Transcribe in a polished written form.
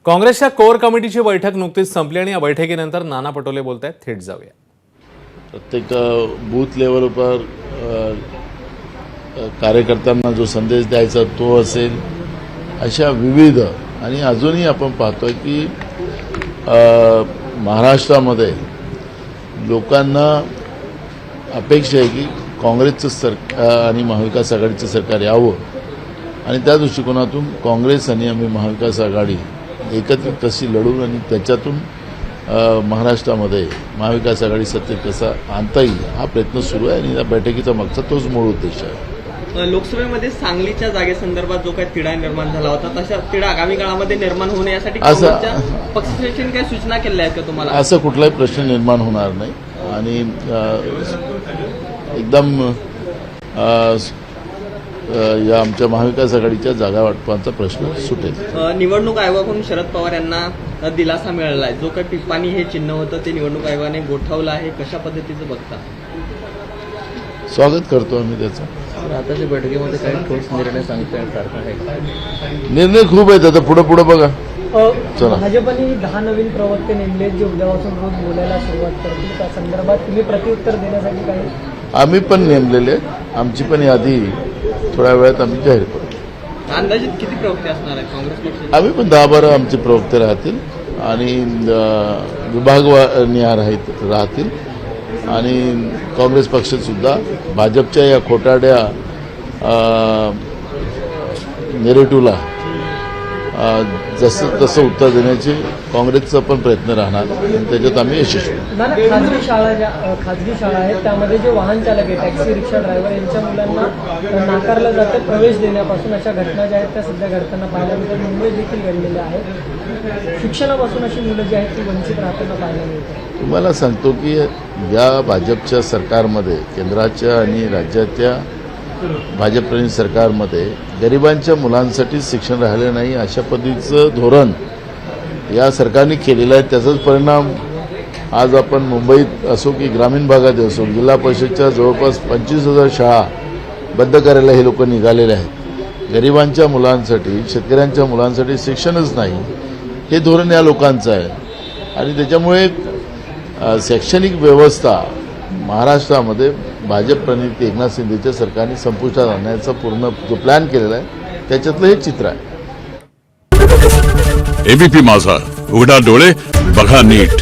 काँग्रेसच्या कोर कमिटीची बैठक नुकतीच संपली आणि या बैठकीनंतर नाना पटोले बोलतायत. थेट जाऊया. प्रत्येक बूथ लेवलवर कार्यकर्त्यांना जो संदेश द्यायचा तो असेल, अशा विविध आणि अजूनही आपण पाहतोय की महाराष्ट्रामध्ये लोकांना अपेक्षा आहे की काँग्रेसचं सरकार आणि महाविकास आघाडीचं सरकार यावं आणि त्या दृष्टिकोनातून काँग्रेस आणि आम्ही महाविकास आघाडी एकत्रित कशी लढू आणि त्याच्यातून महाराष्ट्रामध्ये महाविकास आघाडी सत्तेत कसा आणता येईल हा प्रयत्न सुरू आहे आणि या बैठकीचा मागचा तोच मूळ उद्देश आहे. लोकसभेमध्ये सांगलीच्या जागेसंदर्भात जो काही तिढा निर्माण झाला होता तशा तिढा आगामी काळामध्ये निर्माण होणे यासाठी पक्षाने काही सूचना केल्या आहेत का तुम्हाला? असं कुठलाही प्रश्न निर्माण होणार नाही आणि एकदम या आमच्या महाविकास आघाडीच्या जागा वाटपांचा प्रश्न सुटेल. निवडणूक आयोगाकडून शरद पवार यांना दिलासा मिळाला आहे. जो काही पिपाणी हे चिन्ह होतं ते निवडणूक आयोगाने गोठवलं आहे. कशा पद्धतीचं बघता? स्वागत करतो आम्ही त्याचं. आताच्या बैठकीमध्ये काही ठोस निर्णय सांगण्यासारखा आहे? निर्णय खूप आहेत. आता पुढे बघा. चला. भाजपने 10 नवीन प्रवक्ते नेमले जे उद्यापासून रोज बोलायला सुरुवात करतील. त्या संदर्भात तुम्ही प्रत्युत्तर देण्यासाठी काही? आम्ही पण नेमलेले, आमची पण यादी थोड्या वेळात आम्ही जाहीर करू. अंदाजित किती प्रवक्ते असणार आहेत काँग्रेस पक्षाचे? आम्ही पण 10-12 आमचे प्रवक्ते राहतील आणि विभागनिहाय राहतील आणि काँग्रेस पक्षात सुद्धा भाजपच्या या खोटाड्या नेरेटिव्हला जसं तसं उत्तर देण्याचे काँग्रेसचा पण प्रयत्न राहणार आणि त्याच्यात आम्ही यशस्वी. खाजगी शाळा आहेत त्यामध्ये जे वाहन चालक आहे, टॅक्सी रिक्षा ड्रायव्हर यांच्या मुलांना नाकारलं जातं प्रवेश देण्यापासून. अशा घटना ज्या आहेत त्या सध्या घडताना पाहायला मिळतात. मुंबईत देखील घडलेल्या आहेत. शिक्षणापासून अशी मुलं जी आहेत ती वंचित राहताना पाहायला मिळतात. तुम्हाला सांगतो की या भाजपच्या सरकारमध्ये, केंद्राच्या आणि राज्याच्या भाजपप्रणित सरकारमध्ये गरिबांच्या मुलांसाठी शिक्षण राहिलं नाही अशा पद्धतीचं धोरण या सरकारने केलेलं आहे. त्याचाच परिणाम आज आपण मुंबईत असो की ग्रामीण भागात असो, जिल्हा परिषदच्या जवळपास 25,000 शाळा बंद करायला हे लोक निघालेले आहेत. गरिबांच्या मुलांसाठी, शेतकऱ्यांच्या मुलांसाठी शिक्षणच नाही हे धोरण या लोकांचं आहे आणि त्याच्यामुळे शैक्षणिक व्यवस्था महाराष्ट्रामध्ये भाजप प्रणित एकनाथ शिंदेच्या सरकारने संपुष्टात आणण्याचा पूर्ण जो प्लॅन केलेला आहे त्याच्यातलं हे चित्र आहे. एबीपी माझा, उघडा डोळे बघा नीट.